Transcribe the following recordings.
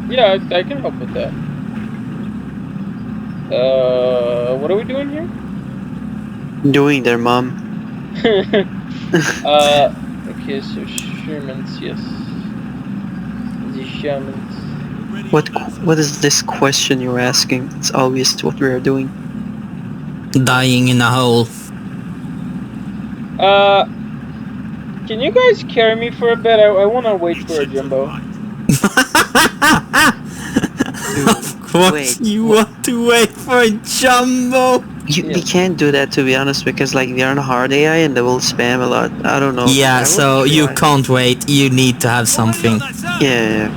Yeah, I can help with that. What are we doing here? Doing their mom. Okay, so Shermans, yes. The Shermans. What is this question you're asking? It's obvious what we are doing. Dying in a hole. Can you guys carry me for a bit? I wanna wait for a jumbo. Of course you want to wait for a jumbo. We can't do that, to be honest, because like we are on a hard AI and they will spam a lot. I don't know. Yeah, so you can't wait. You need to have something. Yeah.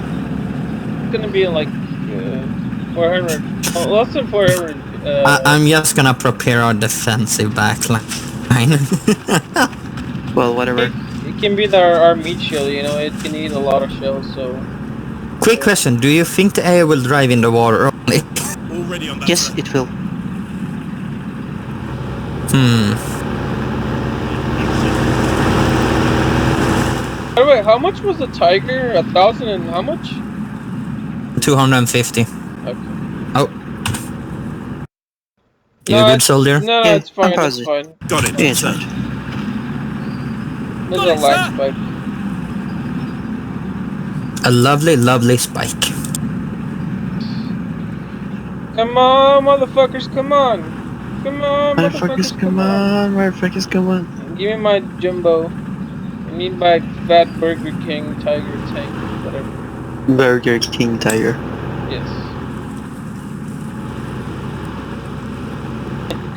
It's gonna be like 400, less than 400. I'm just gonna prepare our defensive backline. Well, whatever. It can be our meat shell, you know. It can eat a lot of shells, so. Quick question: do you think the AI will drive in the water only? Yes, it will. By the way, how much was the Tiger? 1,000 and how much? 250. Okay. Oh. You a good soldier? No, Yeah, it's fine. I'm It's fine. Got it. Yeah, it's fine. There's a lag spike. A lovely, lovely spike. Come on, motherfuckers! Come on! Come on, Motherfuckers, come on! Motherfuckers, come on! Give me my jumbo. I need my fat Burger King Tiger tank, whatever. Burger King Tiger. Yes.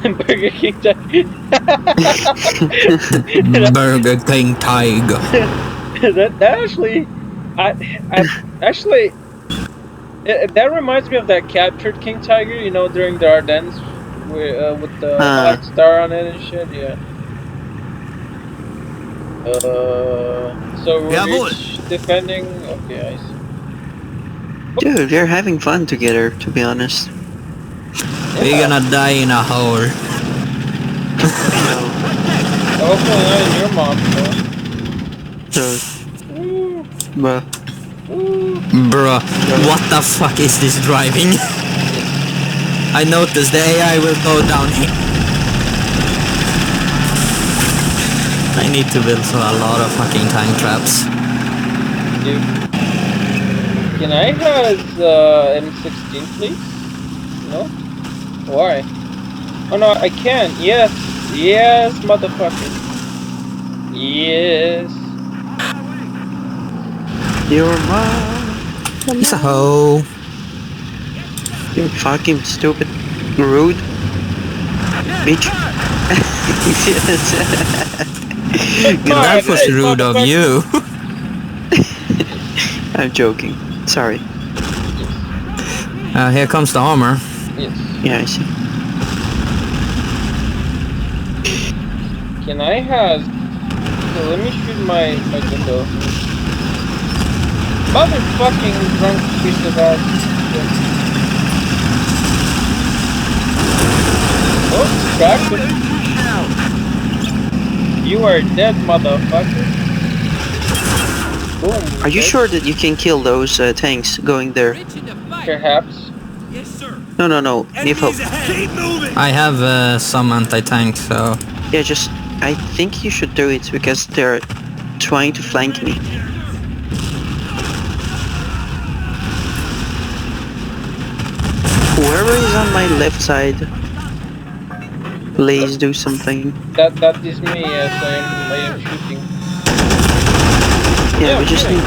Burger King Tiger. Burger King Tiger. that actually, I actually, that reminds me of that captured King Tiger. You know, during the Ardennes, with the black star on it and shit. Yeah. So we're each defending. Okay, I see. Dude, we're having fun together, to be honest. We're gonna die in a hole. Hopefully not in your mom, So, bruh. Bruh, what the fuck is this driving? I noticed the AI will go down here. I need to build a lot of fucking tank traps. Dude. Can I have M16 please? No? Why? Oh no, I can. Yes. Yes, motherfucker. Yes. Your mom. It's a hoe. You fucking stupid, rude bitch. That was rude of you. I'm joking. Sorry. Here comes the armor. Yes. Yeah, I see. Can I have... So let me shoot my window. Motherfucking drunk piece of ass. Oh, cracked him. You are dead, motherfucker. Boom. Are you sure that you can kill those tanks going there? Perhaps. Yes, sir. No, need help. Keep moving. I have some anti-tank, so... Yeah, just... I think you should do it because they're trying to flank me. Whoever is on my left side, please do something. That is me, yes, I am shooting. Yeah, we just need...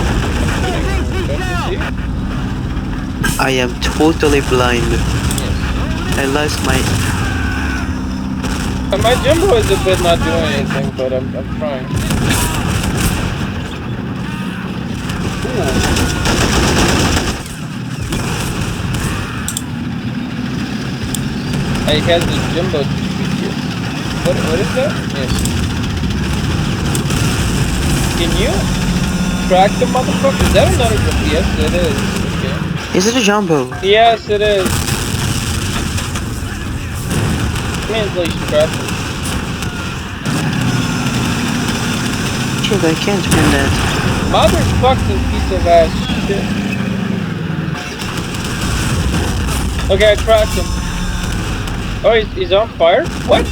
I am totally blind. Yes. I lost my... My jumbo is a bit not doing anything, but I'm trying. Ooh. I had the jumbo to shoot you. What is that? Yes. Can you track the motherfucker? Is that another jumbo? Yes, it is. Okay. Is it a jumbo? Yes, it is. Translation trap. Shit, I can't win that. Motherfucking piece of ass shit. Okay, I cracked him. Oh, he's on fire? What?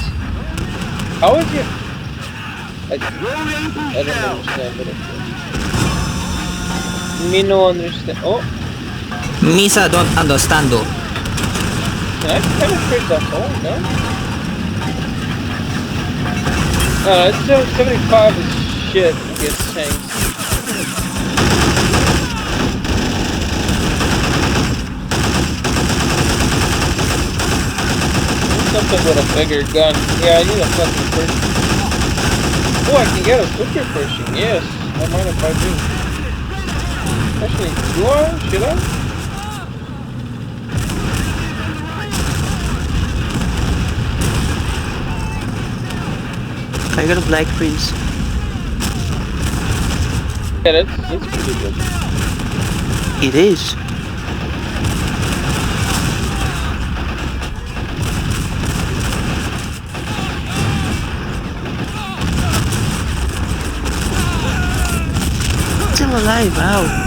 How is he? I don't understand, but okay. Me no understand. Oh, Misa don't understand though. can I penetrate the hole? No? It's 75 is shit against tanks. Something with a bigger gun. Yeah, I need a fucking person. Oh, I can get a super person. Yes, I mind if I do. Actually, do I? Should I? I got a black prince. Yeah, that's pretty good. It is. Still alive, wow.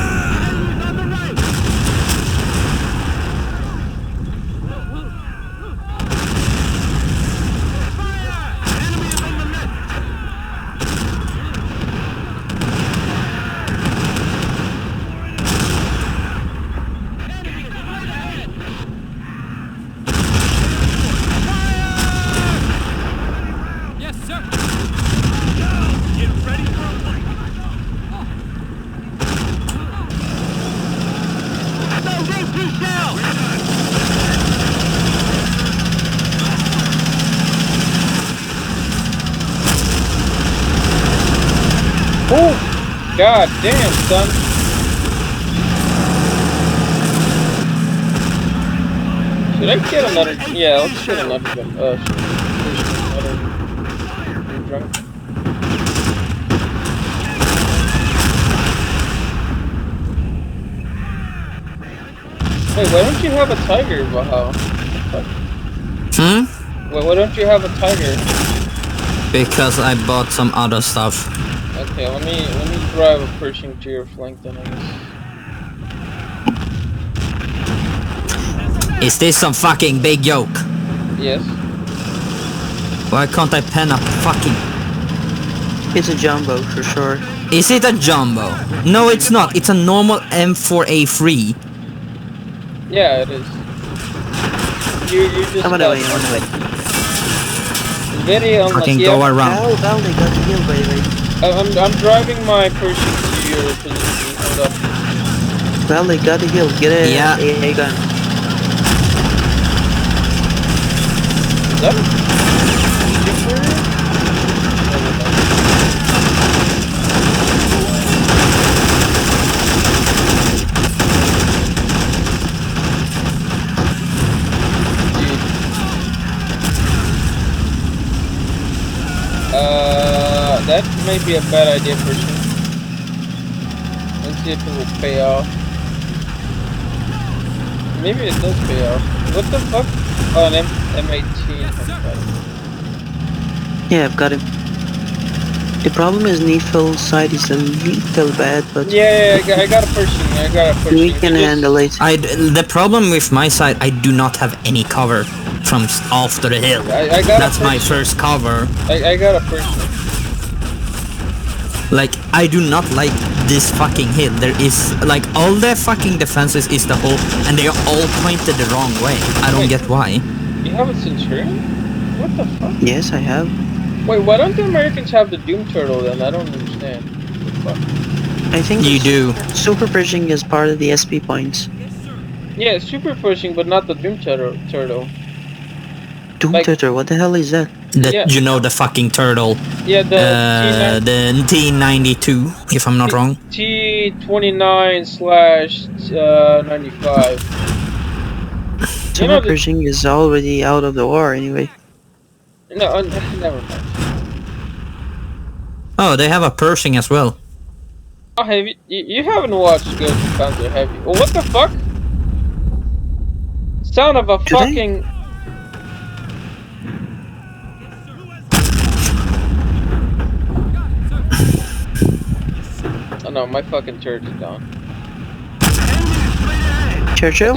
Oh, god damn, son. Should I get another? Yeah, let's get another gun. Another drunk. Wait, why don't you have a tiger, Bahal? Why don't you have a tiger? Because I bought some other stuff. Okay, let me drive a Pershing to your flank then, I guess. Is this some fucking big joke? Yes. Why can't I pen up fucking... It's a jumbo for sure. Is it a jumbo? No, it's not. It's a normal M4A3. Yeah, it is. You just I'm on the way, I'm on the way. Very unlucky. Fucking go around. Oh, they got the hill, by the way. I'm driving my Pershing to your position. Hold up. Well, they got the hill. Get a AA gun. Is that a shipper? That might be a bad idea for sure. Let's see if it will pay off. Maybe it does pay off. What the fuck? Oh, an M18. Yeah, I've got him. The problem is Needful side is a little bad, but Yeah, I got a Pershing. we can handle it. The problem with my side, I do not have any cover from after the hill. I got That's my first cover. I got a Pershing. Like, I do not like this fucking hill. There is, like, all their fucking defenses is the whole, and they are all pointed the wrong way. I don't get why. You have a Centurion? What the fuck? Yes, I have. Wait, why don't the Americans have the Doom Turtle then? I don't understand. What the fuck? I think You do. Super Pershing is part of the SP points. Yeah, it's super pushing, but not the Doom Turtle. Doom Like- Turtle, what the hell is that? Yeah. You know, the fucking turtle. Yeah, the The T92, if I'm not wrong. T29/95. Super Pershing is already out of the war anyway. No, never mind. Oh, they have a Pershing as well. Oh, have you haven't watched Ghost of Panzer, have you? Oh, what the fuck? Son of a fucking... Oh no, my fucking turret is gone. Churchill?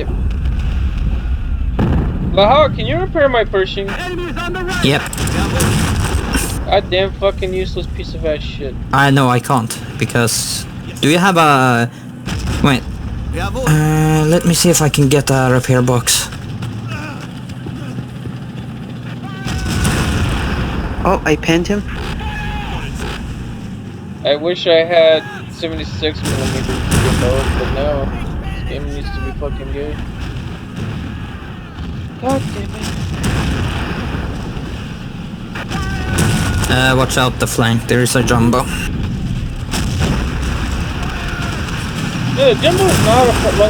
Baha, can you repair my Pershing? Yep. God damn fucking useless piece of ass shit. I know I can't, because... Do you have a... Wait. Let me see if I can get a repair box. Oh, I pinned him. I wish I had 76 millimeter reload, but no. This game needs to be fucking good. God damn it. Watch out the flank, there is a jumbo. Yeah, the Jumbo is not a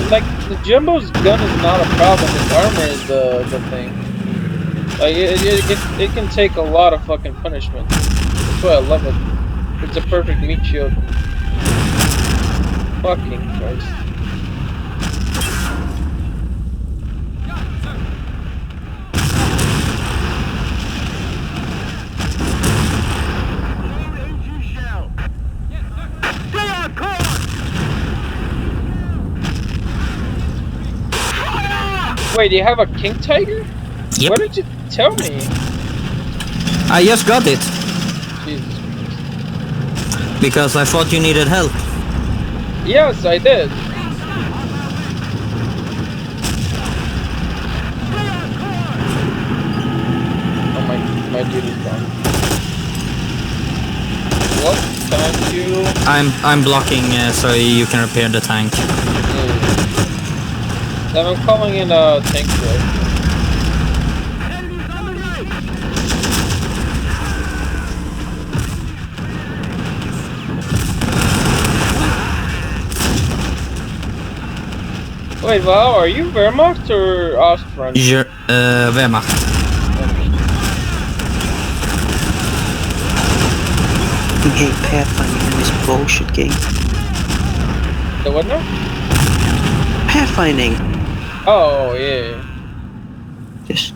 like the Jumbo's gun is not a problem. His armor is the thing. Like it can take a lot of fucking punishment. That's why I love it. It's a perfect meat shield. Fucking Christ. Wait, do you have a King Tiger? Yep. Why did you tell me? I just got it, Jesus. because I thought you needed help. Yes, I did. Oh my dude is gone. What? Thank you. I'm blocking so you can repair the tank. Then I'm calling in a tank drive. Wait, Val, are you Wehrmacht or Ostfront? Wehrmacht. He hate Pathfinding in this bullshit game. The what now? Pathfinding. Oh, yeah. Just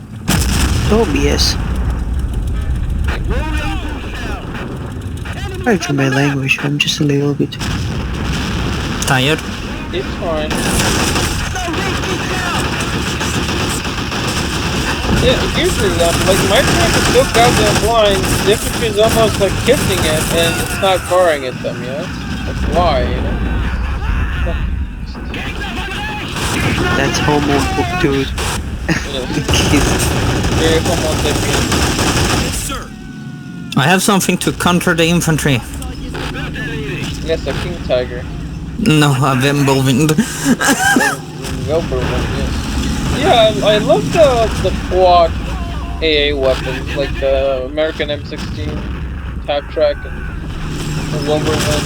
no BS. Sorry for my language, I'm just a little bit... Tired? It's fine. Yeah, usually, like, my tank is so goddamn blind, the infantry is almost, like, kissing it, and it's not firing at them, you know? That's why, you know? That's homo, dude. Very homo sapien. I have something to counter the infantry. Yes, a King Tiger. No, a Wimblewind. Yeah, I love the quad AA weapons, like the American M16, Tap Track, and the Wilburwind.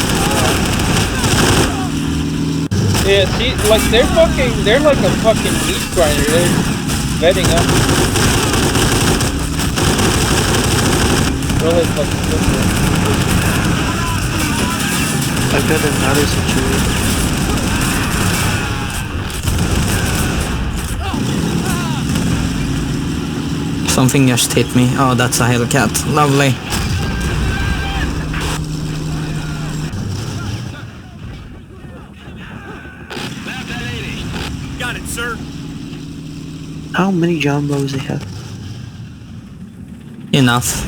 Yeah, see, like they're like a fucking meat grinder. They're vetting up. Really fucking good. I've got another situation. Something just hit me. Oh, that's a Hellcat. Lovely. Got it, sir. How many jumbos they have? Enough.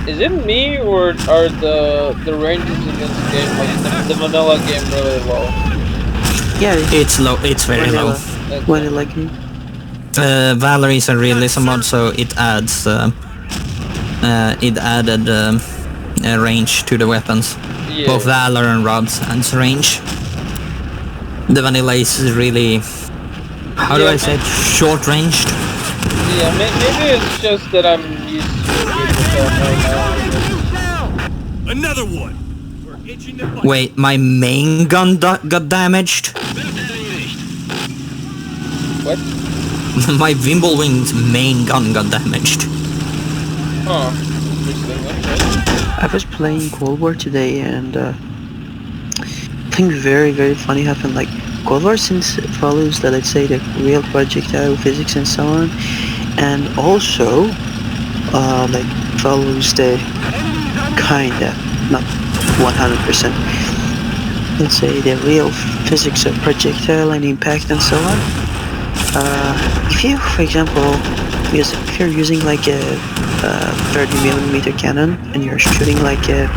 Is it me or are the ranges in this game, like the vanilla game, really low? Yeah, It's low. It's very low. vanilla game. Valor is a realism mod, so it adds it added range to the weapons. Yeah. Both Valor and Rods adds range. The vanilla is really, how do I say it? Short ranged. Yeah, maybe it's just that I'm used to it right now. Another one. We're itching to fight. Wait, my main gun got damaged? What? My Wimbledon's main gun got damaged. Huh. Interesting. Okay. I was playing Cold War today and something very, very funny happened. Like, Cold War since it follows the, let's say, the real projectile physics and so on, and also like follows the kinda, not 100%, let's say the real physics of projectile and impact and so on. If you, for example, if you're using like a 30mm cannon and you're shooting like a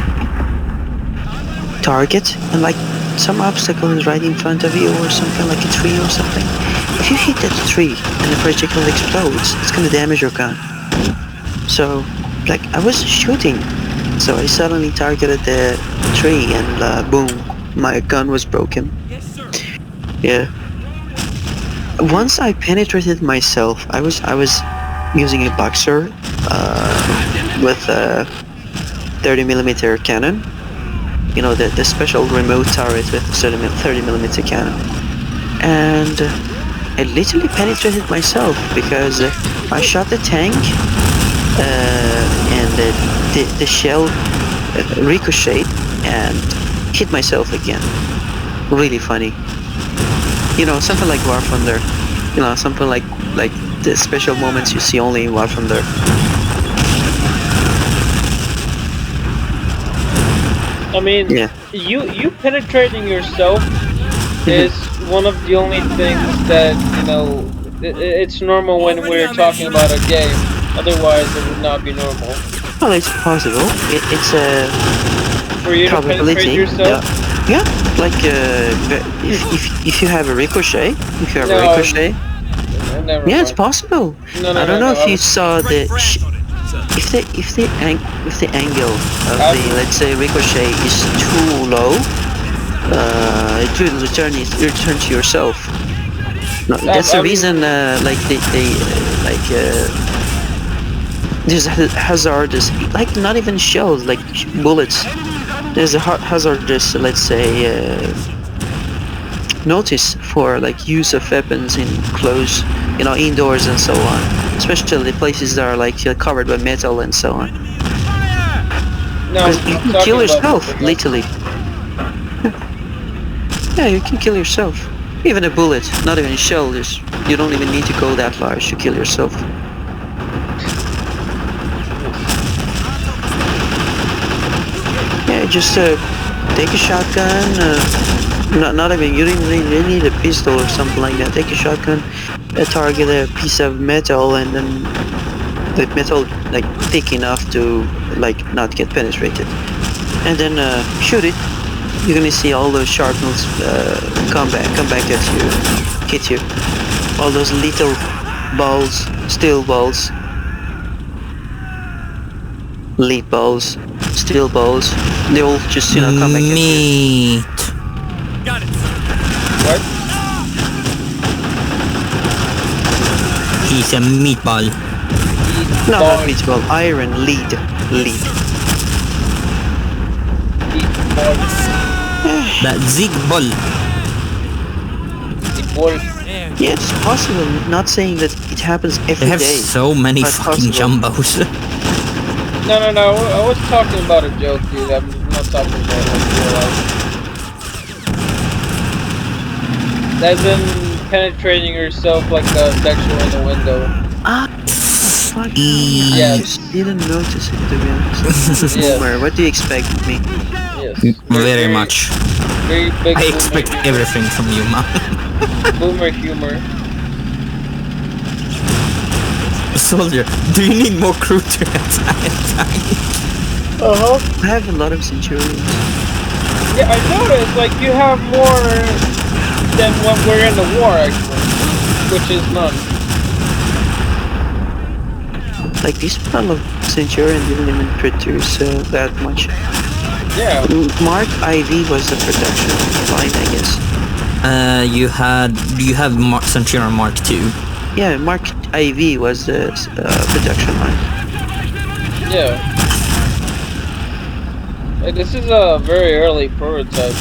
target and like some obstacle is right in front of you or something, like a tree or something, if you hit that tree and the projectile explodes, it's gonna damage your gun. So, like, I was shooting, so I suddenly targeted the tree and boom, my gun was broken. Yes, sir. Yeah. Once I penetrated myself, I was using a boxer with a 30mm cannon. You know, the special remote turret with 30mm cannon. And I literally penetrated myself because I shot the tank and the shell ricocheted and hit myself again. Really funny. You know, something like War Thunder. You know, something like the special moments you see only in War Thunder. I mean, Yeah. you penetrating yourself is one of the only things that, you know, it's normal when we're talking about a game. Otherwise, it would not be normal. Well, it's possible. It's a For you to penetrate probability. yourself? Yeah. Like if you have a ricochet, if you have a No, ricochet, never yeah, it's mind. possible. No, I don't know if you saw the Break branch on it, sir. if the angle of the, let's say, ricochet is too low, it will return to yourself. No, that's the I mean- reason. Like they like there's hazardous, like not even shells, like bullets. There's a hazardous, let's say, notice for like use of weapons in close, you know, indoors and so on, especially the places that are like covered by metal and so on. No, Because you I'm can talking kill about yourself, something else. literally. Yeah, you can kill yourself. Even a bullet, not even a shell, you don't even need to go that large to kill yourself. Yeah, just take a shotgun. Not even, you didn't really need a pistol or something like that. Take a shotgun, target a piece of metal, and then the metal like thick enough to like not get penetrated, and then shoot it. You're gonna see all those sharpnels come back at you, hit you. All those little balls, steel balls, lead balls, steel balls. They all just, you know, come back at you. Meat. Got it, sir. What? He's a meatball. No, Ball. not meatball. Iron lead. That zig ball. There. Yeah, it's possible. Not saying that it happens They every have day. so many but fucking possible. jumbos. No. I was talking about a joke, dude. I'm not talking about like real life. As in penetrating yourself like a sexual in the window. Ah, fuck. I Yes. just didn't notice it, to be honest. Yes. Boomer, what do you expect of me? Yes. Very much. Very big. I boomer expect humor. everything from you, man. Boomer humor. Soldier, do you need more crew to attack? I have a lot of centurions. Yeah, I noticed. Like you have more than when we're in the war, actually, which is none. Like this model of centurion didn't even produce that much. Yeah. Mark IV was the production line, I guess. You have Centurion Mark II. Yeah, Mark IV was the production line. Yeah. Hey, this is a very early prototype.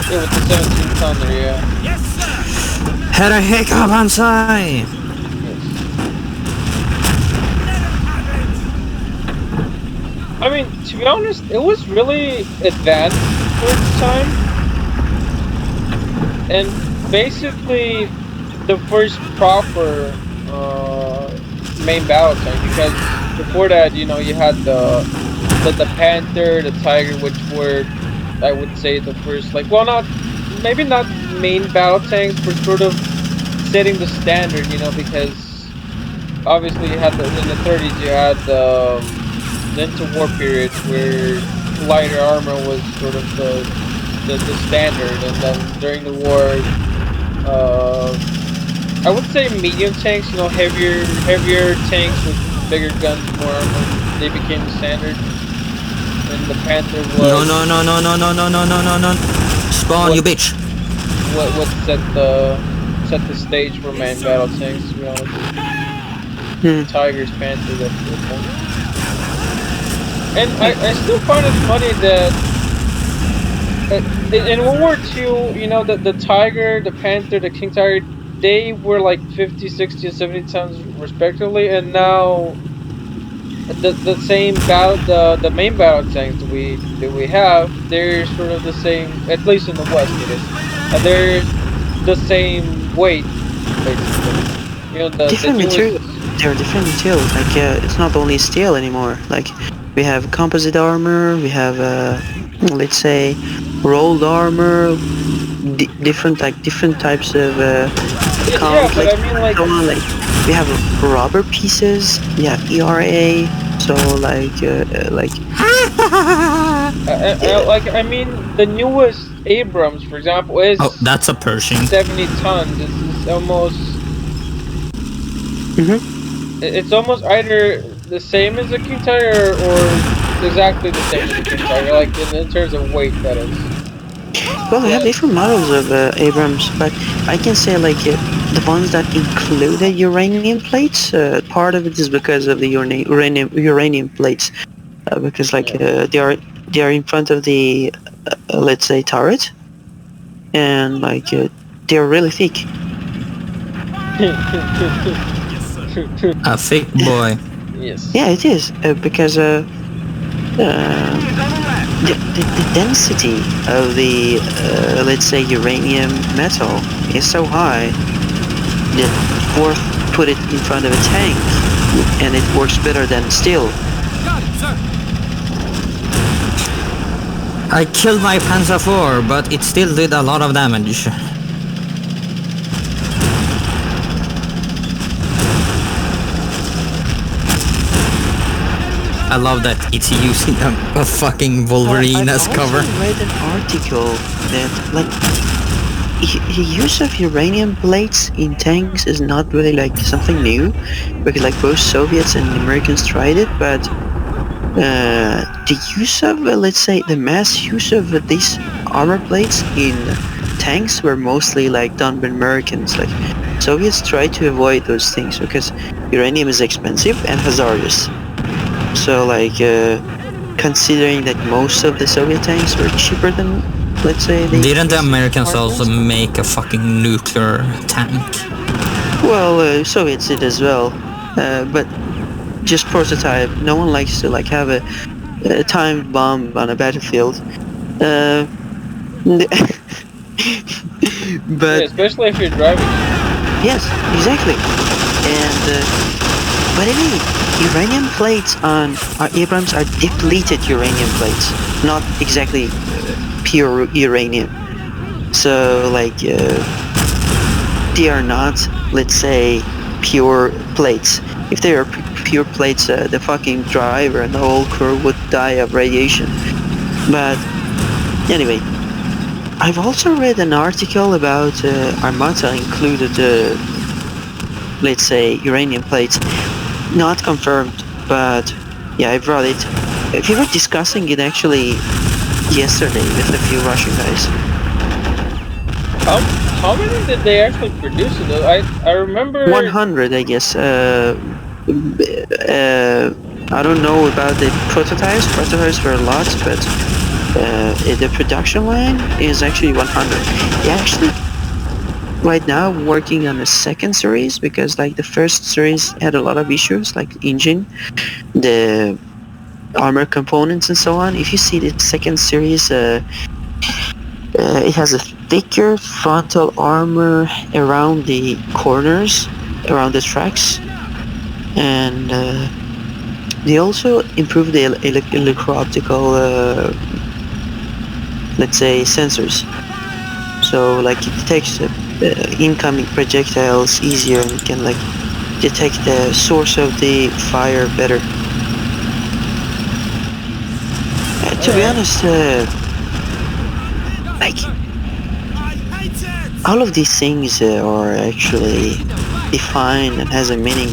Yeah, with the 17 tonner, yeah. Yes, sir. Herra Heka Bansai! Yes. I mean, to be honest, it was really advanced for its time. and basically the first proper main battle tank, because before that, you know, you had the Panther, the Tiger, which were, I would say, the first, like, well, not, maybe not main battle tanks, but sort of setting the standard, you know, because obviously you had in the 30s you had the interwar period where lighter armor was sort of the standard, and then during the war, uh, I would say medium tanks, you know, heavier tanks with bigger guns, more armor, they became the standard. And the Panther No, was no, no, no, no, no, no, no, no, no, no. Spawn, what you bitch. what set the stage for main battle tanks. To be honest, Hmm. Tigers, Panther, that sort of thing. And I still find it funny that in World War II, you know, the Tiger, the Panther, the King Tiger, they were like 50, 60, and 70 tons respectively, and now the same battle, the main battle tanks that we have, they're sort of the same, at least in the West it is. They're the same weight, basically. You know, the Different newest. material. There are different materials. Like it's not only steel anymore. Like we have composite armor. We have let's say rolled armor. Different types of Yeah, but I conflict mean, and like, so on. Like we have rubber pieces. We have ERA. So I mean, the newest Abrams, for example, Oh, is that's a Pershing. 70 tons. It's almost. hmm It's almost either the same as a King Tiger or exactly the same as a King Tiger, like in terms of weight, that is. Well, we have Yeah. different models of Abrams, but I can say like the ones that included uranium plates. Part of it is because of the uranium plates, because like Yeah. they are in front of the let's say turret, and like they're really thick. Yes, sir. A thick boy. Yes. Yeah, it is because the density of the let's say uranium metal is so high that worth put it in front of a tank and it works better than steel. Got it, sir. I killed my Panzer IV, but it still did a lot of damage. I love that it's using a fucking Wolverine as cover. I've also read an article that like the use of uranium plates in tanks is not really like something new, because like both Soviets and Americans tried it, but the use of let's say the mass use of these armor plates in tanks were mostly like done by Americans. Like Soviets tried to avoid those things because uranium is expensive and hazardous. So like considering that most of the Soviet tanks were cheaper than let's say the Didn't the Americans armor also plates. make a fucking nuclear tank? Well, Soviets did as well, but just prototype. No one likes to like have a timed bomb on a battlefield. Uh, Yeah, but especially if you're driving it. yes, exactly. And but anyway, uranium plates on our Abrams are depleted uranium plates, not exactly pure uranium. So like they are not, let's say, pure plates. If they are pure plates, the fucking driver and the whole crew would die of radiation. But anyway, I've also read an article about Armata included, let's say, uranium plates. Not confirmed, but yeah, I've read it. We were discussing it actually yesterday with a few Russian guys. How many did they actually produce of those? I remember. 100, I guess. I don't know about the prototypes. Prototypes were a lot, but the production line is actually 100. They actually right now working on the second series because like the first series had a lot of issues like engine, the armor components and so on. If you see the second series, it has a thicker frontal armor around the corners, around the tracks, and they also improved the electro-optical, let's say, sensors. So like it detects incoming projectiles easier, and it can like detect the source of the fire better. To be honest, like all of these things are actually defined and has a meaning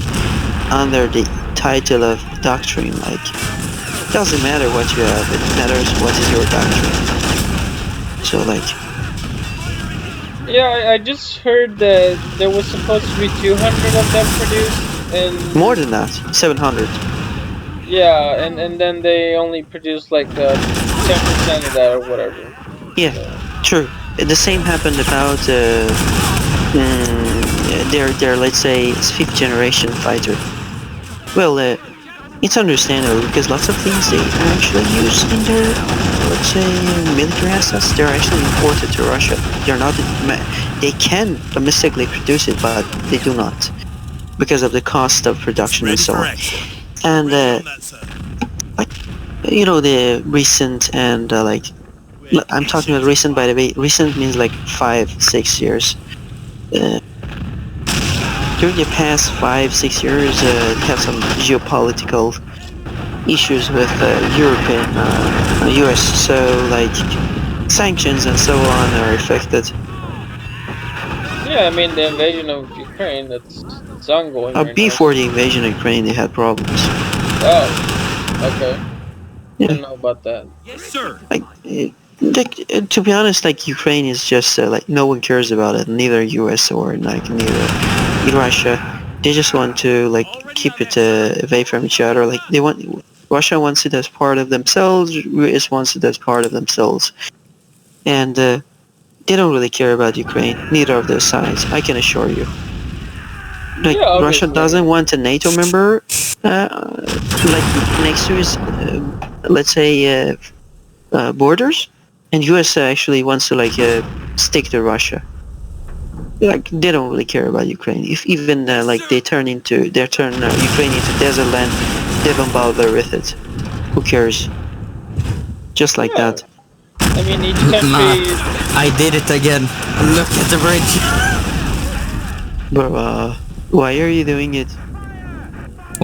under the title of doctrine. Like, it doesn't matter what you have, it matters what is your doctrine. So like, Yeah, I just heard that there was supposed to be 200 of them produced, and more than that, 700. yeah, and then they only produced like 10% of that or whatever. Yeah, So true. The same happened about their let's say fifth generation fighter. Well, it's understandable because lots of things they actually use in their let's say military assets, they're actually imported to Russia. They're not. They can domestically produce it, but they do not because of the cost of production and so on. And like the recent and I'm talking about recent, by the way. Recent means like 5-6 years. Uh, During the past 5-6 years, we have some geopolitical issues with Europe and US, so like sanctions and so on are affected. yeah, I mean the invasion of Ukraine, it's ongoing right now. Before the invasion of Ukraine, they had problems. Oh, okay. Yeah, Didn't know about that. Yes, sir. like, to be honest, like Ukraine is just like no one cares about it. Neither US or like neither Russia. They just want to like keep it away from each other. Like they want Russia wants it as part of themselves. US wants it as part of themselves, and they don't really care about Ukraine. Neither of their sides. I can assure you. Like Yeah, Russia obviously. doesn't want a NATO member, like next to his, let's say, borders, and US actually wants to like stick to Russia. Like they don't really care about Ukraine. If even like they turn Ukraine into desert land, they don't bother with it. Who cares? Just like Yeah, that. I mean each Nah, country. I did it again. Look at the bridge. But why are you doing it?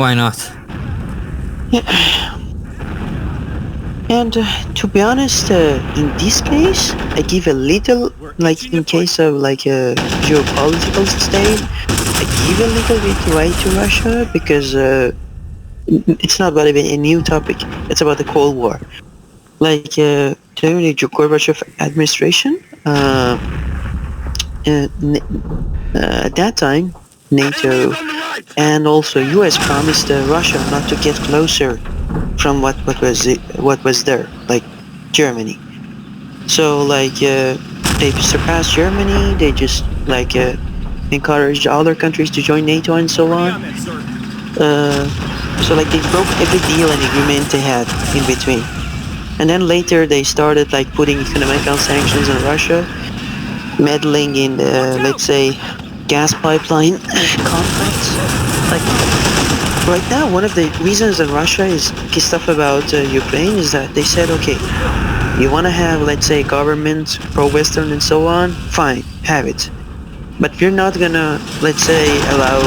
Why not? And to be honest, in this case, I give a little, like in case of like a geopolitical state, I give a little bit right to Russia because it's not about a new topic. It's about the Cold War. Like during the Gorbachev administration, at that time, NATO and also US promised Russia not to get closer from what was there, like Germany. So like they surpassed Germany. They just like encouraged other countries to join NATO and so on. So like they broke every deal and agreement they had in between. And then later they started like putting economical sanctions on Russia, meddling in let's say gas pipeline conflicts. Like right now, one of the reasons that Russia is pissed off about Ukraine is that they said, okay, you want to have, let's say, government pro-Western and so on, fine, have it. But we're not gonna, let's say, allow,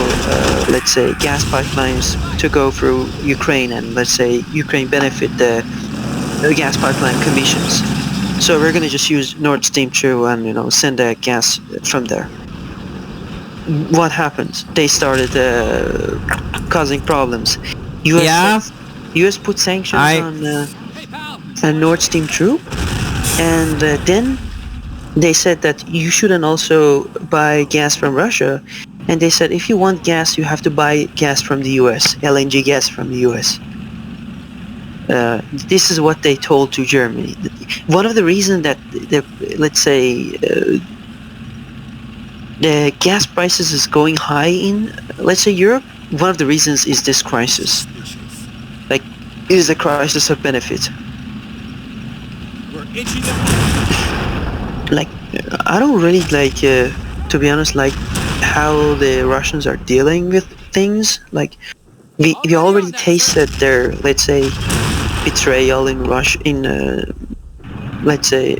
let's say, gas pipelines to go through Ukraine and, let's say, Ukraine benefit the gas pipeline commissions. So we're gonna just use Nord Stream 2 and, send the gas from there. What happened? They started causing problems. US Yeah, US put sanctions I on Nord Stream 2, and then they said that you shouldn't also buy gas from Russia. And they said if you want gas, you have to buy gas from the US, LNG gas from the US. This is what they told to Germany. One of the reasons that let's say the gas prices is going high in, let's say, Europe, one of the reasons is this crisis. Like, it is a crisis of benefit. We're itching to like I don't really like to be honest like how the Russians are dealing with things. Like we Already already on that, sir. tasted their, let's say, betrayal in Russia in let's say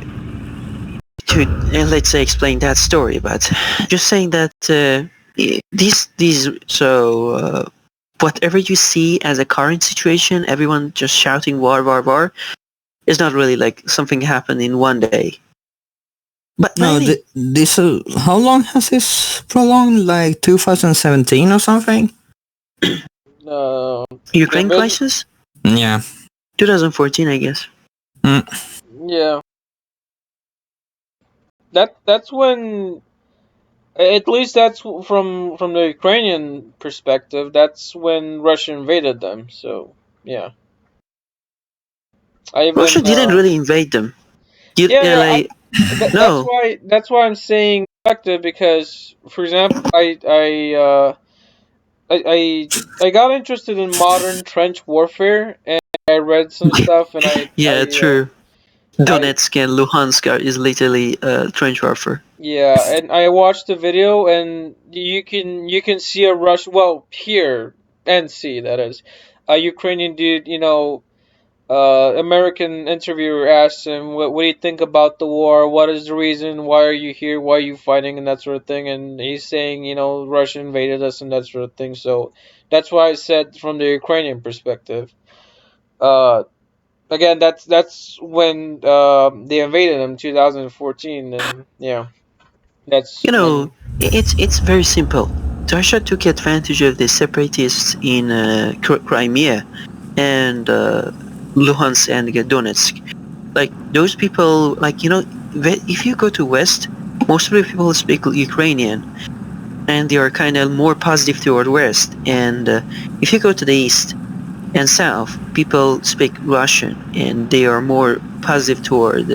to let's say explain that story, but just saying that these so whatever you see as a current situation, everyone just shouting war war war, is not really like something happened in one day. But I No, mean, this. How long has this prolonged? Like 2017 or something? Uh, the Ukraine invasion. crisis, Yeah. 2014, I guess. Mm. Yeah, that's when. At least that's from the Ukrainian perspective. That's when Russia invaded them. So yeah, I Russia even didn't really invade them. You yeah, yeah. like That's no, why I'm saying perspective because, for example, I I got interested in modern trench warfare and I read some stuff and yeah, true. I Donetsk and Luhansk is literally trench warfare. yeah, and I watched the video and you can see a Rush well here and see that is a Ukrainian dude, American interviewer asked him, what do you think about the war? What is the reason? Why are you here? Why are you fighting? And that sort of thing. And he's saying, Russia invaded us and that sort of thing. So that's why I said from the Ukrainian perspective. Uh, Again, that's when they invaded him, 2014, and yeah, that's You know, when. it's very simple. Russia took advantage of the separatists in Crimea and Luhansk and Donetsk. Like those people, like if you go to West, most of the people speak Ukrainian, and they are kind of more positive toward West. And if you go to the East and South, people speak Russian, and they are more positive toward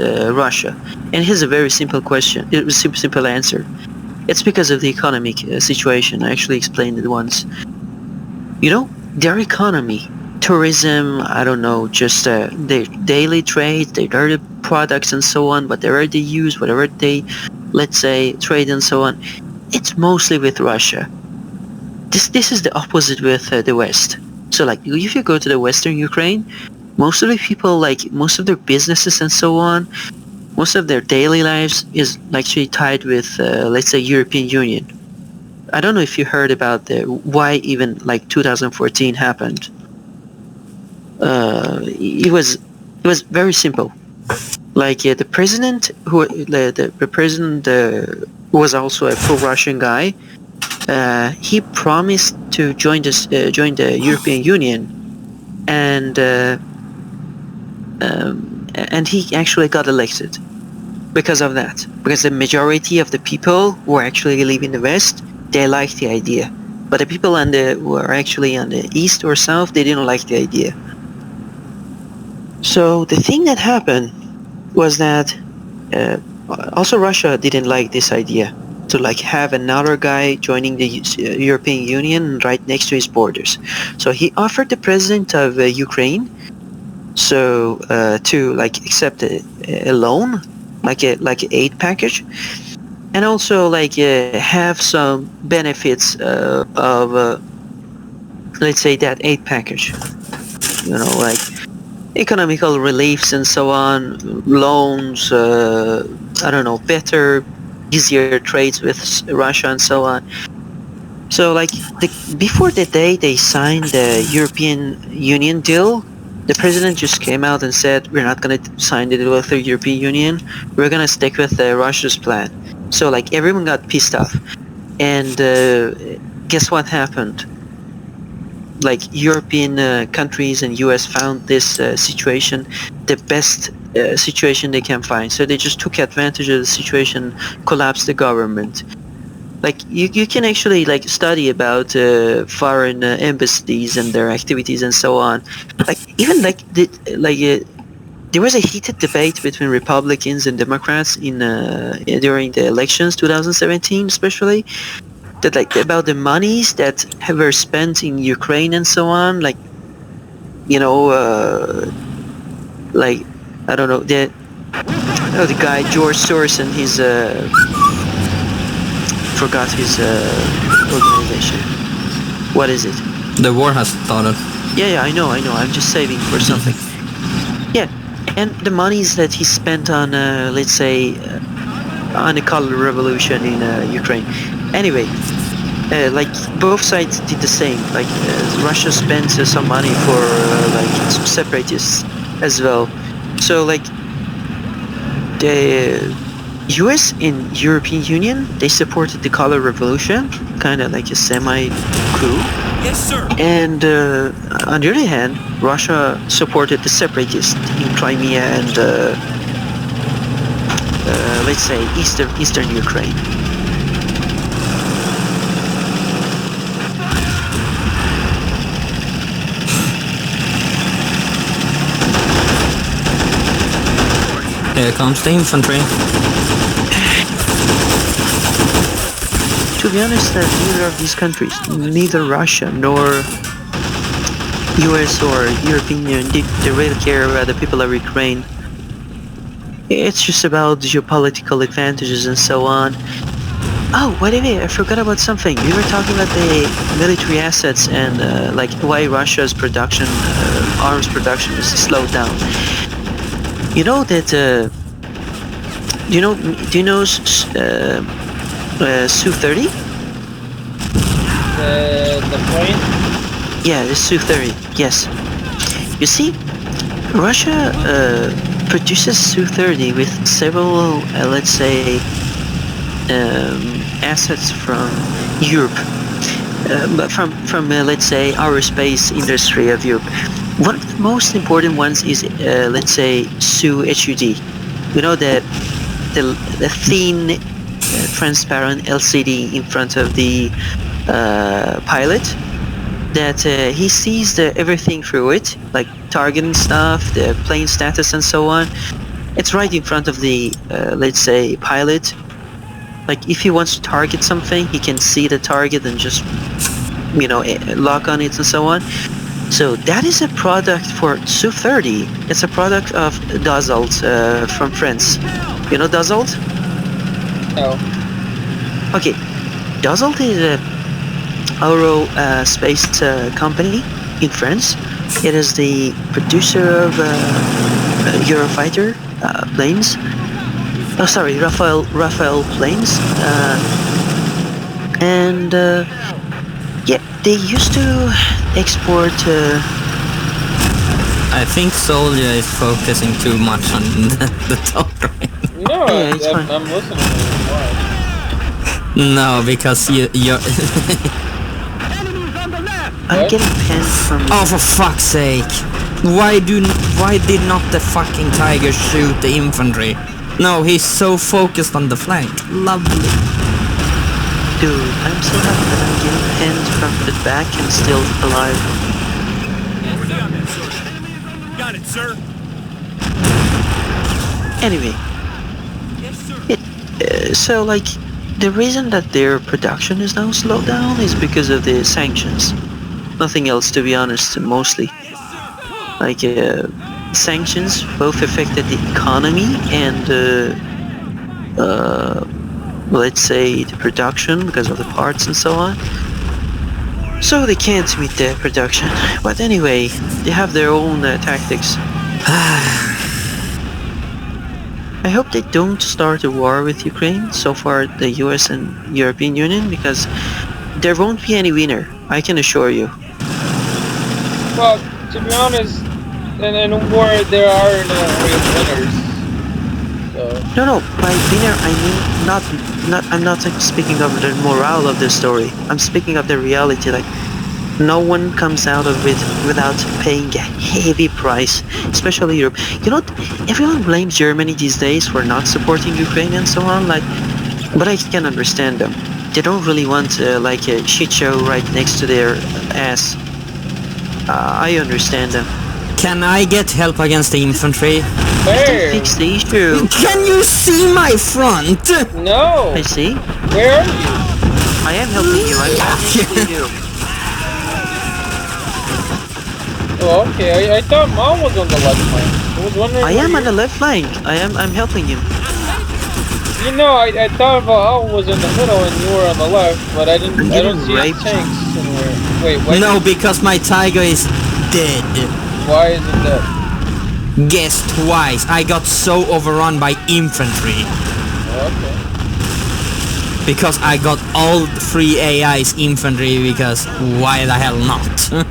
Russia. And here's a very simple question, a simple answer. It's because of the economic situation. I actually explained it once. Their economy, tourism, I don't know, just their daily trade, their dirty products and so on, whatever they use, whatever they, let's say, trade and so on, it's mostly with Russia. This is the opposite with the West. So like, if you go to the Western Ukraine, most of the people, like most of their businesses and so on, most of their daily lives is actually tied with, let's say, European Union. I don't know if you heard about why even like 2014 happened. It was very simple. Like the president, the president was also a pro-Russian guy. He promised to join the European Union, and and he actually got elected because of that. Because the majority of the people who are actually living in the West, they liked the idea, but the people who are actually on the East or South, they didn't like the idea. So the thing that happened was that uh, also Russia didn't like this idea to like have another guy joining the European Union right next to his borders. So he offered the president of Ukraine to like accept a loan, like an aid package, and also like have some benefits of let's say that aid package. Like economical reliefs and so on, loans, I don't know, better, easier trades with Russia and so on. So like before the day they signed the European Union deal, the president just came out and said, we're not going to sign the deal with the European Union. We're going to stick with Russia's plan. So like everyone got pissed off. And guess what happened? Like European countries and US found this situation the best situation they can find. So they just took advantage of the situation, collapsed the government. Like you can actually like study about foreign embassies and their activities and so on. Like even there was a heated debate between Republicans and Democrats in during the elections 2017 especially, that like about the monies that were spent in Ukraine and so on, like you know, like I don't know, Oh, the guy George Sorensen. He's forgot his organization. What is it? The war has started. Yeah, I know. I'm just saving for something. Yeah, and the monies that he spent on, let's say, on the color revolution in Ukraine. Anyway, like both sides did the same. Like Russia spent some money for like some separatists as well. So like the US in European Union, they supported the color revolution, kind of like a semi-coup. Yes, sir. And on the other hand, Russia supported the separatists in Crimea and let's say eastern Ukraine. Here comes the infantry. To be honest, neither of these countries, neither Russia nor US or European Union, they really care about the people of Ukraine. It's just about geopolitical advantages and so on. Oh, wait a minute, I forgot about something. We were talking about the military assets and like why Russia's production, arms production is slowed down. You know that, do you know Su-30? The plane? Yeah, the Su-30, yes. You see, Russia produces Su-30 with several, let's say, assets from Europe, but from let's say, our space industry of Europe. One of the most important ones is, let's say, Su-HUD. You know, the thin, transparent LCD in front of the pilot, that he sees everything through it, like targeting stuff, the plane status and so on. It's right in front of the, let's say, pilot. Like if he wants to target something, he can see the target and just, lock on it and so on. So that is a product for Su-30. It's a product of Dassault from France. You know Dassault? No. Okay, Dassault is a aerospace company in France. It is the producer of Eurofighter planes. Oh, sorry, Rafale planes. And yeah, they used to export. I think Soldier is focusing too much on the top right. No, Yeah, it's fine. I'm listening to you. Why? No, because you're... I'm What? getting penned from. Oh, for fuck's sake! Why did not the fucking tiger shoot the infantry? No, he's so focused on the flank. Lovely. Dude, I'm so happy that I'm getting penned from the back and still alive. Stay on that, sir. Got it, sir. Anyway, Yes, sir. so like, the reason that their production is now slowed down is because of the sanctions. Nothing else, to be honest, mostly. Like, sanctions both affected the economy and, let's say, the production because of the parts and so on. So they can't meet the production. But anyway, they have their own tactics. I hope they don't start a war with Ukraine, so far the US and European Union, because there won't be any winner, I can assure you. Well, to be honest, in a war there are no real winners. So No, by winner I mean I'm not speaking of the morale of the story. I'm speaking of the reality, like no one comes out of it without paying a heavy price, especially Europe. You know, everyone blames Germany these days for not supporting Ukraine and so on, like, but I can understand them. They don't really want like a shit show right next to their ass. I understand them. Can I get help against the infantry? They where? fix the issue. Can you see my front? No. I see. Where are you? I am helping you. I'm helping you. Oh, okay. I thought Mom was on the left flank. I was wondering. I where am on you... the left flank. I'm helping him. You know, I thought Val was in the middle and you were on the left, but I I'm don't getting see any raped. tanks anywhere. Wait, what? No, because my tiger is dead. Why is it that? Guess twice. I got so overrun by infantry. Okay. Because I got all 3 AIs infantry, because why the hell not?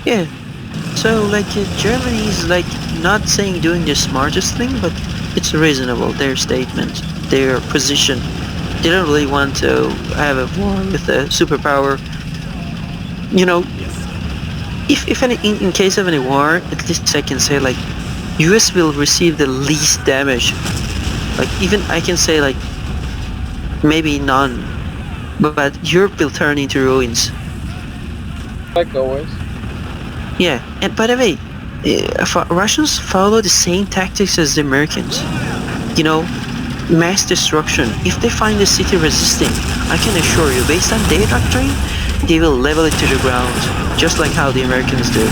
Yeah. So like Germany is like not saying doing the smartest thing, but it's reasonable. Their statement, their position. They don't really want to have a war with a superpower. You know, if any in case of any war, at least I can say like US will receive the least damage. Like even I can say like maybe none, but Europe will turn into ruins. Like always. Yeah, and by the way, Russians follow the same tactics as the Americans. You know, mass destruction. If they find the city resisting, I can assure you, based on their doctrine, they will level it to the ground, just like how the Americans do.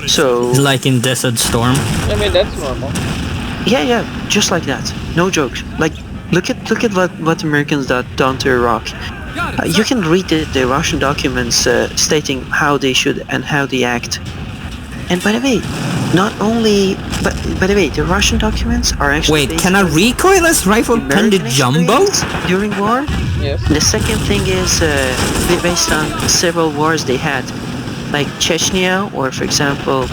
So, Like in Desert Storm. I mean, that's normal. yeah, just like that. No jokes. Like, look at what Americans done to Iraq. You can read the Russian documents stating how they should and how they act. And by the way, not only, but by the way, the Russian documents are actually. Wait, can a recoilless rifle pen the American jumbo? experience during war. Yes. The second thing is based on several wars they had, like Chechnya or, for example,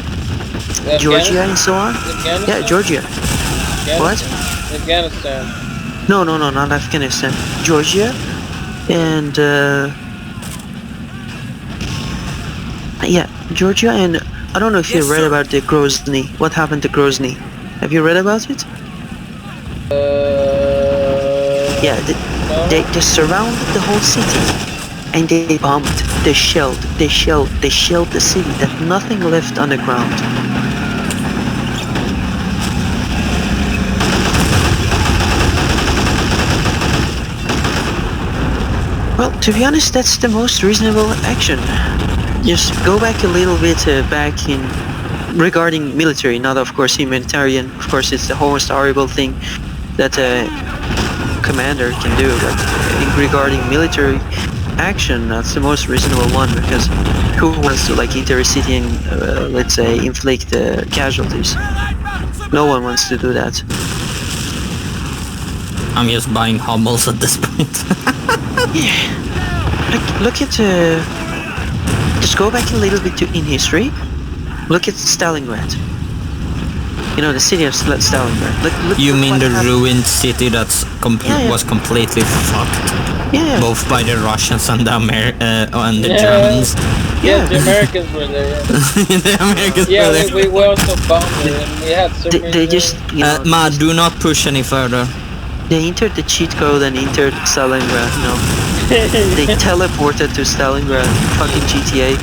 Georgia and so on. Afghanistan? Yeah, Georgia. What? Afghanistan. No, not Afghanistan. Georgia and yeah, Georgia, and I don't know if you read about the Grozny. What happened to Grozny? Have you read about it? Yeah, No. they surrounded the whole city, and they bombed, they shelled the city, that nothing left on the ground. Well, to be honest, that's the most reasonable action. Just go back a little bit back in regarding military, not of course humanitarian. Of course, it's the most horrible thing that a commander can do. But regarding military action, that's the most reasonable one, because who wants to like enter a city and let's say inflict casualties? No one wants to do that. I'm just buying Hummels at this point. Yeah. Look at just go back a little bit in history. Look at Stalingrad. You know, the city of Stalingrad. Look You mean what the happened. ruined city that's was completely fucked? Yeah. Both by the Russians and the and the Yeah. Germans. Yeah, the Americans were there. Yeah, The Americans yeah, were there. we also bombed it, and we had so many. They just, you know, Ma, do not push any further. they entered the cheat code and entered Stalingrad, you know. They teleported to Stalingrad, fucking GTA.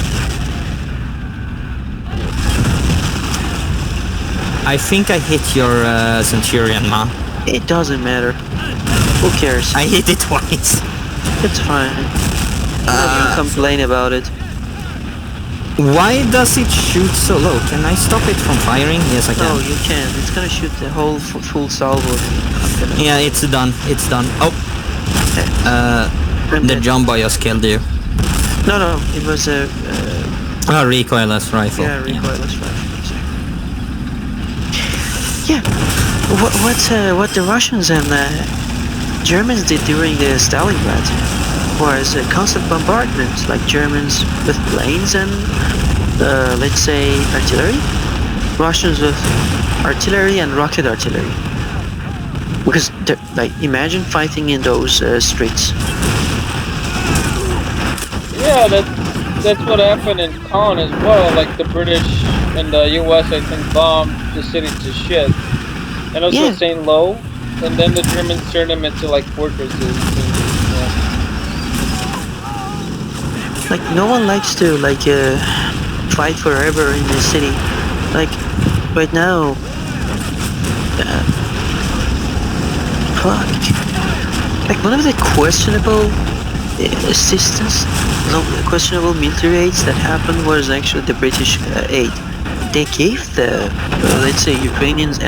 I think I hit your Centurion, Ma. It doesn't matter. Who cares? I hit it twice. It's fine. I'm not gonna complain about it. Why does it shoot so low? Can I stop it from firing? Yes, I can. No, you can. It's gonna shoot the whole full salvo. Yeah, it's done. It's done. Oh, the jumbo just killed you. No, it was a Recoilless rifle. yeah, recoilless rifle. Yeah, what the Russians and Germans did during the Stalingrad was constant bombardment, like Germans with planes and let's say artillery, Russians with artillery and rocket artillery. Because like imagine fighting in those streets. Yeah, that's what happened in Caen as well. Like the British and the U.S. I think bombed the city to shit, and also Yeah. St. Lo, and then the Germans turned them into like fortresses. And, Like no one likes to like fight forever in the city. Like right now, fuck. Like one of the questionable assistance, no questionable military aids that happened was actually the British aid. They gave the, let's say, Ukrainians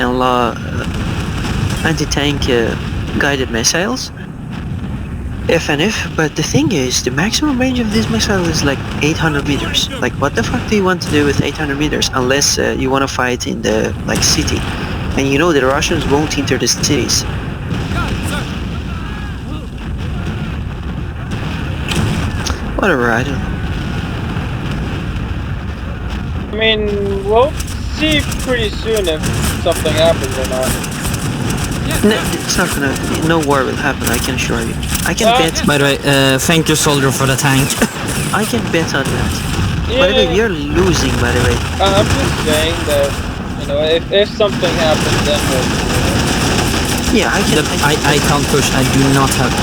anti-tank guided missiles, FNF, but the thing is, the maximum range of this missile is like 800 meters. Like, what the fuck do you want to do with 800 meters? Unless you want to fight in the, like, city. And you know the Russians won't enter the cities. Whatever, I don't know. I mean, we'll see pretty soon if something happens or not. No, it's not gonna. No war will happen. I can assure you. I can bet. By the way, thank you, soldier, for the tank. I can bet on that. Yeah, By the way, you're losing. By the way. I'm just saying that, you know, if something happens, then we'll. Yeah, I can. I can't push. I do not have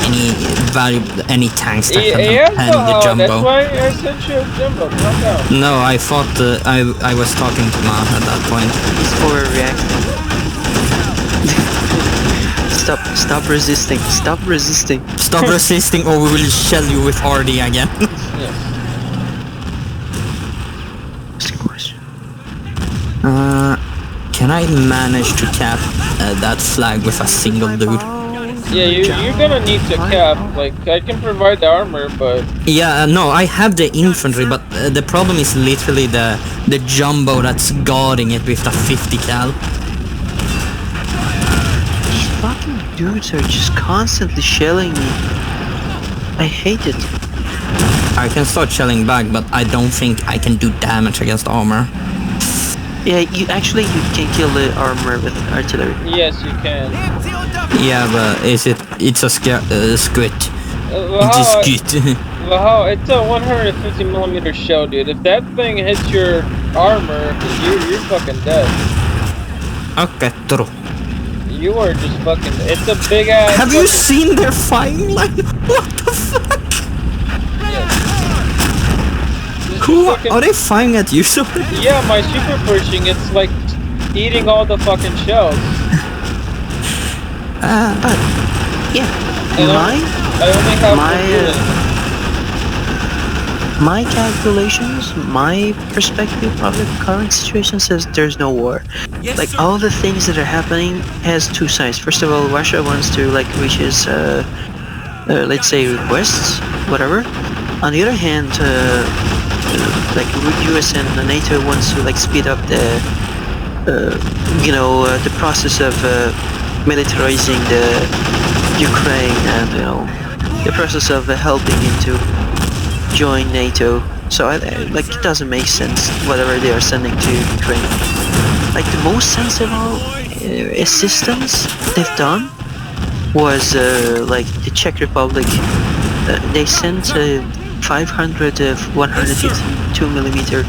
any tanks that can Yeah, handle the that's jumbo. why I sent you a jumbo. Calm down. No, I thought I was talking to Ma at that point. He's overreacting. Stop resisting. Stop resisting. Stop resisting, or we will shell you with RD again. Yes. Question. Can I manage to cap that flag with a single dude? Yeah, you're gonna need to cap. Like, I can provide the armor, but Yeah, no, I have the infantry, but the problem is literally the jumbo that's guarding it with the 50 cal. These fucking dudes are just constantly shelling me. I hate it. I can start shelling back, but I don't think I can do damage against armor. Yeah, you can kill the armor with artillery. yes, you can. Yeah, but it's a squid. Well, It's a how, squid. well, how, it's a 150 millimeter shell, dude. If that thing hits your armor, you're fucking dead. Okay, true. You are just fucking. It's a big ass. Have you seen their firing line? What the fuck? Who are they firing at you? Sorry. Yeah, my super pushing. It's like eating all the fucking shells. But yeah, I only have my calculations, my perspective of the current situation says there's no war. Yes, Like sir. all the things that are happening has two sides. First of all, Russia wants to like reach his let's say requests, whatever. On the other hand, like US and NATO wants to like speed up the the process of militarizing the Ukraine and the process of helping him to join NATO. So like it doesn't make sense whatever they are sending to Ukraine. Like the most sensible assistance they've done was like the Czech Republic. They sent 500 152 millimeter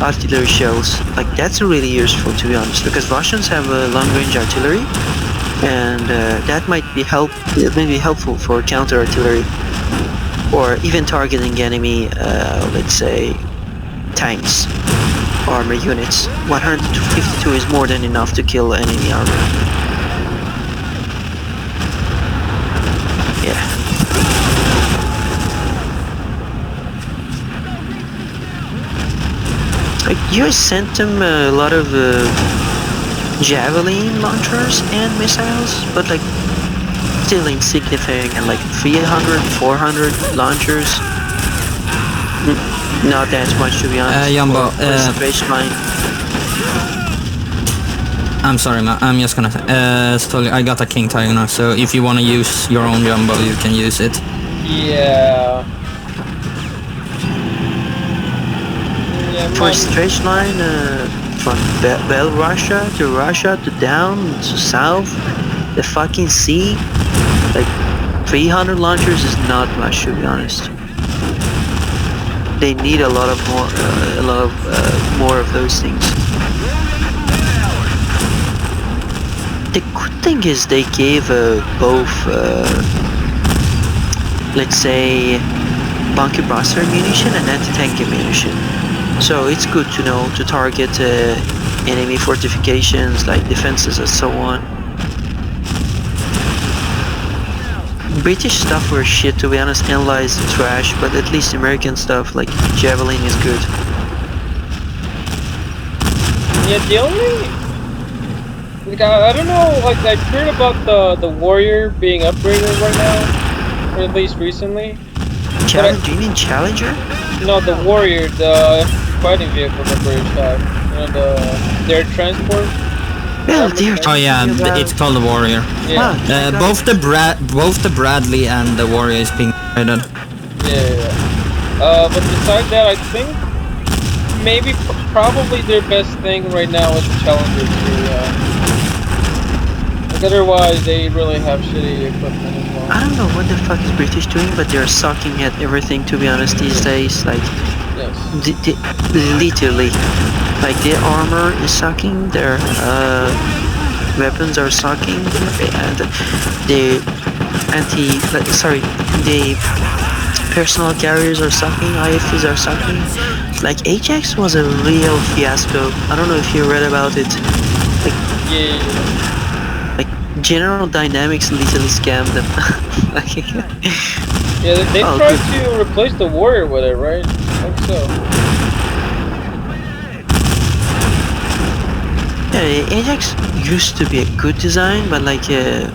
artillery shells. Like that's really useful, to be honest, because Russians have a long-range artillery, and that might be helpful for counter artillery or even targeting enemy, let's say, tanks, armor units. 152 is more than enough to kill enemy armor. Yeah. Like, US sent them a lot of javelin launchers and missiles, but like still insignificant, like 300, 400 launchers. Not that much, to be honest. Jumbo, Baseline. I'm sorry, man. I'm just gonna say, I got a King Tiger now, so if you wanna use your own jumbo, you can use it. Yeah. For a straight line from Russia to down to south, the fucking sea, like 300 launchers is not much, to be honest. They need a lot more of those things. The good thing is they gave both, let's say, bunker buster ammunition and anti-tank ammunition. So it's good to know to target enemy fortifications like defenses and so on. British stuff were shit, to be honest. Allies trash, but at least American stuff like Javelin is good. Yeah, the only like I don't know, like I've heard about the Warrior being upgraded right now, or at least recently. Challenger? You mean Challenger? No, the Warrior, the fighting vehicle the British have. You know, their transport. Well, dear. Oh yeah, it's called the Warrior. Yeah. Both the Bradley and the Warrior is being upgraded. Yeah. But besides that, I think maybe probably their best thing right now is the Challenger 2. Like otherwise, they really have shitty equipment as well. I don't know what the fuck is British doing, but they're sucking at everything, to be honest, these days. Like, Yes. literally. Like, their armor is sucking, their weapons are sucking, and the the personal carriers are sucking, IFVs are sucking. Like, Ajax was a real fiasco. I don't know if you read about it. Like, Yeah. like General Dynamics literally scammed them. Like, Yeah, they Oh, tried good. to replace the Warrior with it, right? I think so. yeah, Ajax used to be a good design, but like they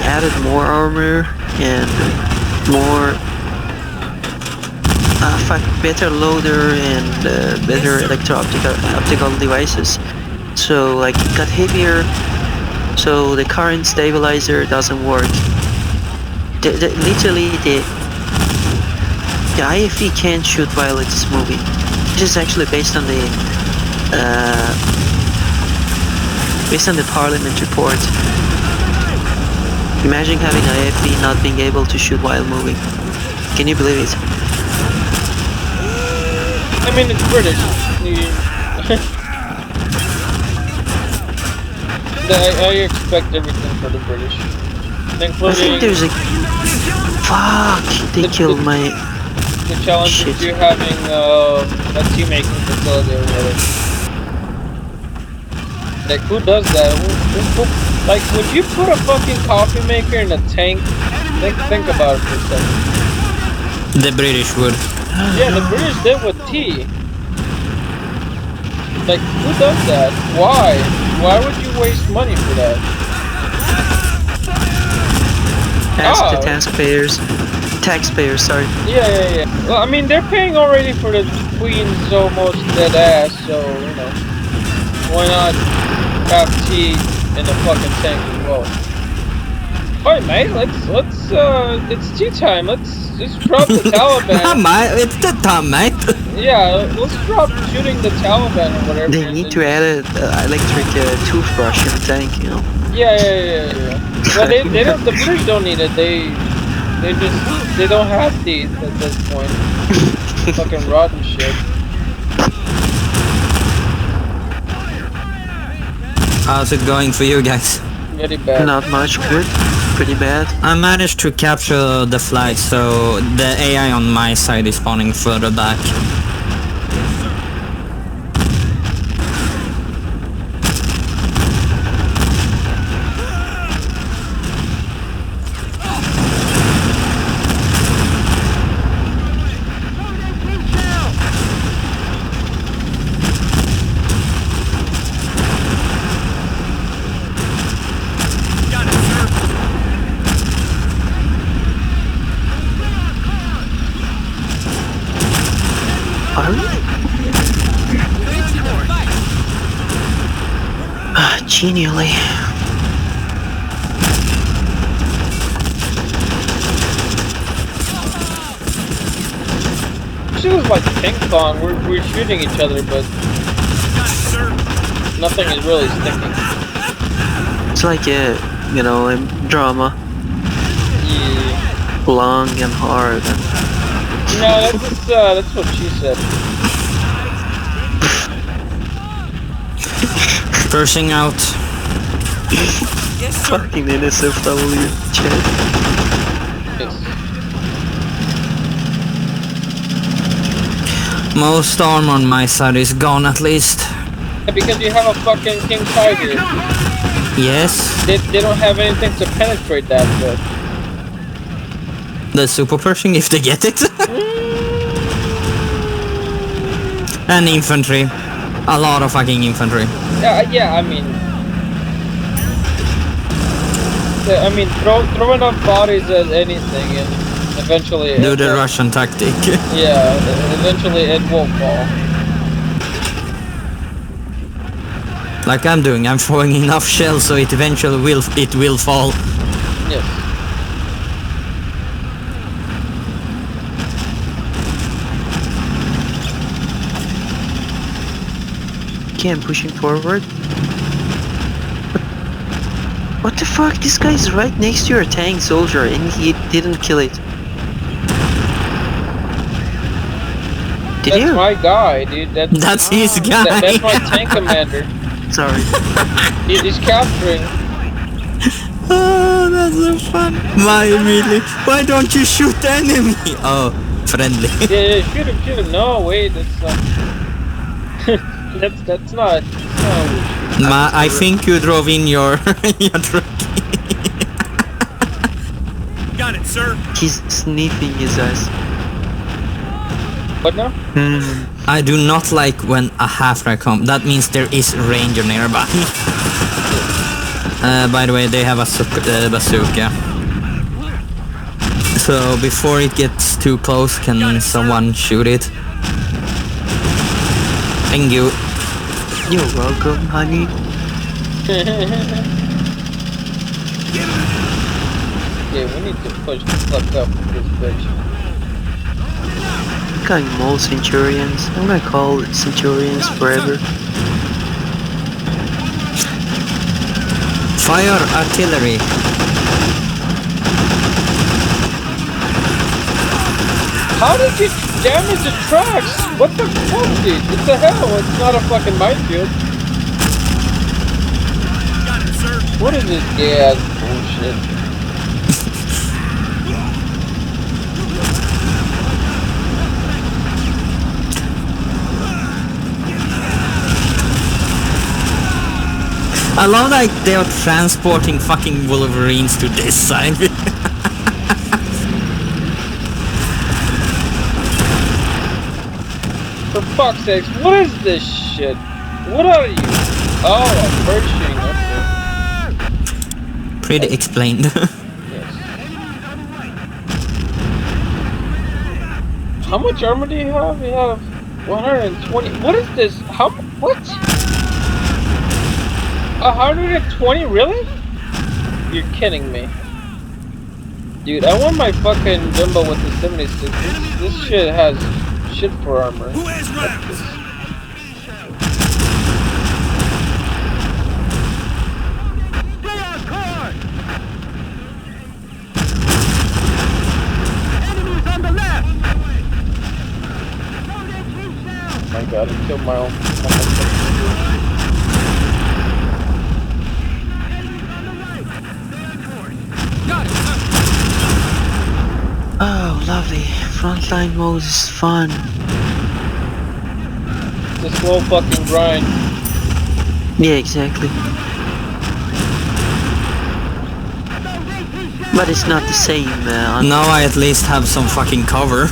added more armor and more better loader and better optical devices. So like it got heavier, so the current stabilizer doesn't work. Literally the IFE can't shoot while it's moving. This is actually based on the Parliament report. Imagine having IFE not being able to shoot while moving. Can you believe it? I mean, it's British. I expect everything for the British, I including think there's a... Fuck! They killed my... the challenge Shit. of you having a tea making facility or whatever. Like, who does that? Like, would you put a fucking coffee maker in a tank? Think about it for a second. The British would. Yeah, the British did with tea. Like, who does that? Why? Why would you waste money for that? Ask Oh. the taxpayers, sorry. Yeah. Well, I mean, they're paying already for the Queen's almost dead ass, so, you know, why not have tea in the fucking tank as well? Alright, mate, it's tea time. Let's just drop the Taliban. Mate, it's the time, mate. Yeah, let's drop shooting the Taliban or whatever. They need to add an electric toothbrush in the tank, you know? Yeah. Well, they don't. The British don't need it. They don't have teeth at this point. Fucking rotten shit. How's it going for you guys? Very bad. Not much good. Pretty bad. I managed to capture the flag, so the AI on my side is spawning further back. Got it, sir. Are we? Genially. She was like ping pong. We're shooting each other, but Got it, sir. nothing is really sticking. It's like a, you know, a drama. Yeah. Long and hard. No, that's what she said. Pushing out. Yes, sir. Fucking NSFW chat. Yes. Most armor on my side is gone at least. Yeah, because you have a fucking King Tiger. Yes. They don't have anything to penetrate that with. The super Pershing if they get it. And infantry. A lot of fucking infantry. Yeah, I mean, throw enough bodies at anything, and eventually Do the Russian tactic. Yeah, eventually it will fall. Like I'm doing, I'm throwing enough shells so it eventually will fall. Yes. Okay, I'm pushing forward. What the fuck? This guy's right next to your tank soldier and he didn't kill it. Did That's you? my guy, dude. That's his guy. That's my tank commander. Sorry. He's capturing. Oh, that's so fun. Why don't you shoot the enemy? Oh, friendly. Yeah, shoot him. No, wait, that's not. that's not. No. I think you drove in your your truck. Got it, sir. He's sniffing his ass. What now? I do not like when a half-rack comes. That means there is ranger nearby. By the way, they have a bazooka. So before it gets too close, can someone shoot it? Thank you. You're welcome, honey. Yeah, we need to push the fuck up this bitch. I'm calling them all Centurions. I'm gonna call it Centurions forever. Fire artillery. How did you damage the tracks? What the fuck, dude? What the hell? It's not a fucking minefield. Got it, sir. What is this gay ass bullshit? I love like they are transporting fucking Wolverines to this side. For fuck's sakes, what is this shit? What are you? Oh, a Pershing, okay. Pretty explained. Yes. How much armor do you have? You have 120. What is this? How? What? 120? Really? You're kidding me. Dude, I want my fucking jumbo with the 76. This shit has shit for armor. Who has rounds? Stay on course. Enemies on the left. My god, I killed my own. Got it, sir. Oh, lovely. Frontline mode is fun. It's a slow fucking grind. Yeah, exactly. But it's not the same. Now I at least have some fucking cover.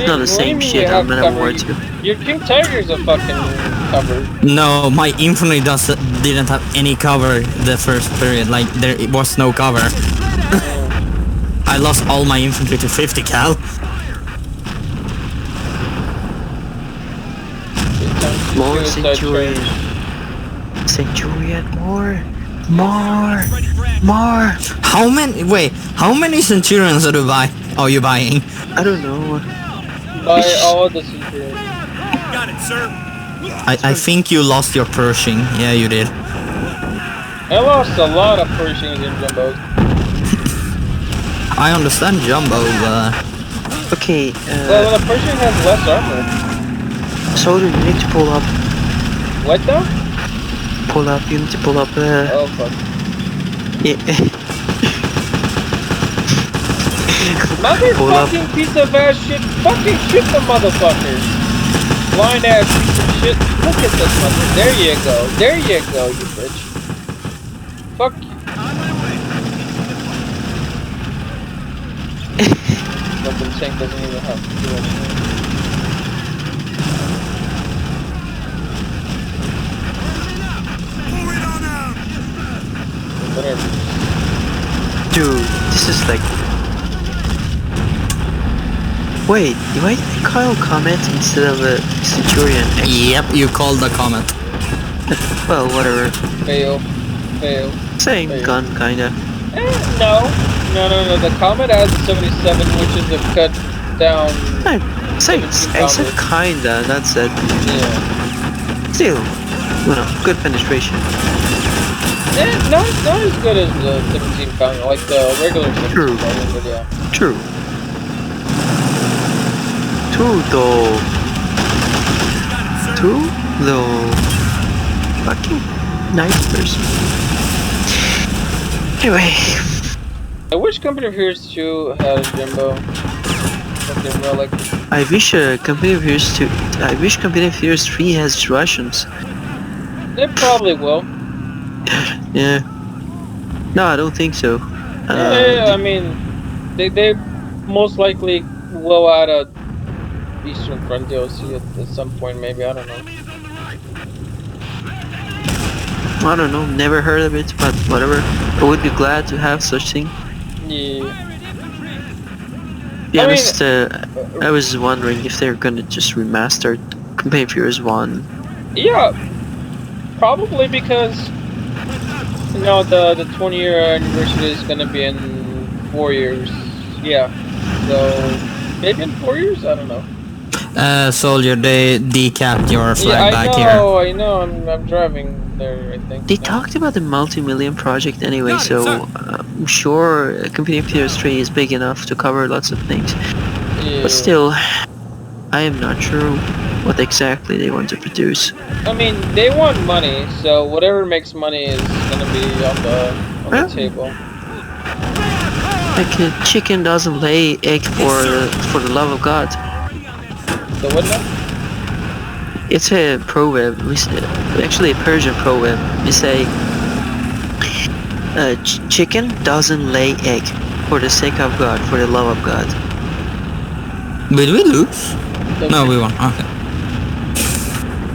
Not the same shit I'm gonna war to. Your King Tiger's a fucking cover. No, my infantry didn't have any cover the first period. Like there was no cover. I lost all my infantry to 50 cal. More Centurion. Centurion, more. How many? Wait, how many Centurions are you buying? I don't know. By all the Centurions. Got it, sir. I think you lost your Pershing. Yeah, you did. I lost a lot of Pershings in jumbos. I understand Jumbo, but... Okay, Well, the Pershing has less armor. Soldier, you need to pull up. What though? Pull up, you need to pull up, Oh fuck. yeah. Pull up. Motherfucking piece of ass shit. Fucking shoot the motherfucker. blind ass piece of shit. Look at this mother. There you go. There you go, you bitch. Fuck you. Fucking tank doesn't even have to do anything. Whatever. Dude, this is like... Wait, why did Kyle comment instead of a Centurion? Yep, you called the comment. Well, whatever. Fail. Fail. Same Fail. gun, kinda. No. No. The Comet has 77, which is a cut down. I said 17 kinda, that's it. Yeah. Still, good penetration. Not as good as the 17 pound, like the regular 17 True. pound, but yeah. True. True though. Fucking nice person. Anyway. I wish Company of Heroes 2 had a Jimbo. Fucking relic. I wish Company of Heroes 2. I wish Company of Heroes 3 has Russians. They probably will. Yeah. No, I don't think so. Yeah, I mean, they most likely will add a Eastern Front DLC at some point, maybe. I don't know. I don't know. Never heard of it, but whatever. I would be glad to have such thing. Yeah. To be honest, I was wondering if they're gonna just remaster Company of Heroes 1. Yeah, probably because the 20-year anniversary is gonna be in 4 years. Yeah, so maybe in 4 years. I don't know. Soldier, they decapped your flag back here. I know. I'm driving there. I think. They talked about the multi-million project anyway, Got it, so sir. I'm sure Company of Heroes 3 is big enough to cover lots of things. Yeah. But still, I am not sure what exactly they want to produce. I mean, they want money, so whatever makes money is gonna be on the table. Like a chicken doesn't lay egg for the love of God. So what now? It's a proverb. Actually, a Persian proverb. We say, chicken doesn't lay egg for the sake of God, for the love of God. Did we lose? No, we won. Okay.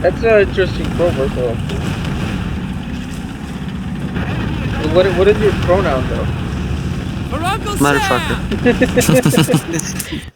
That's an interesting proverb, though. What is your pronoun, though? For Uncle Motherfucker. Sam!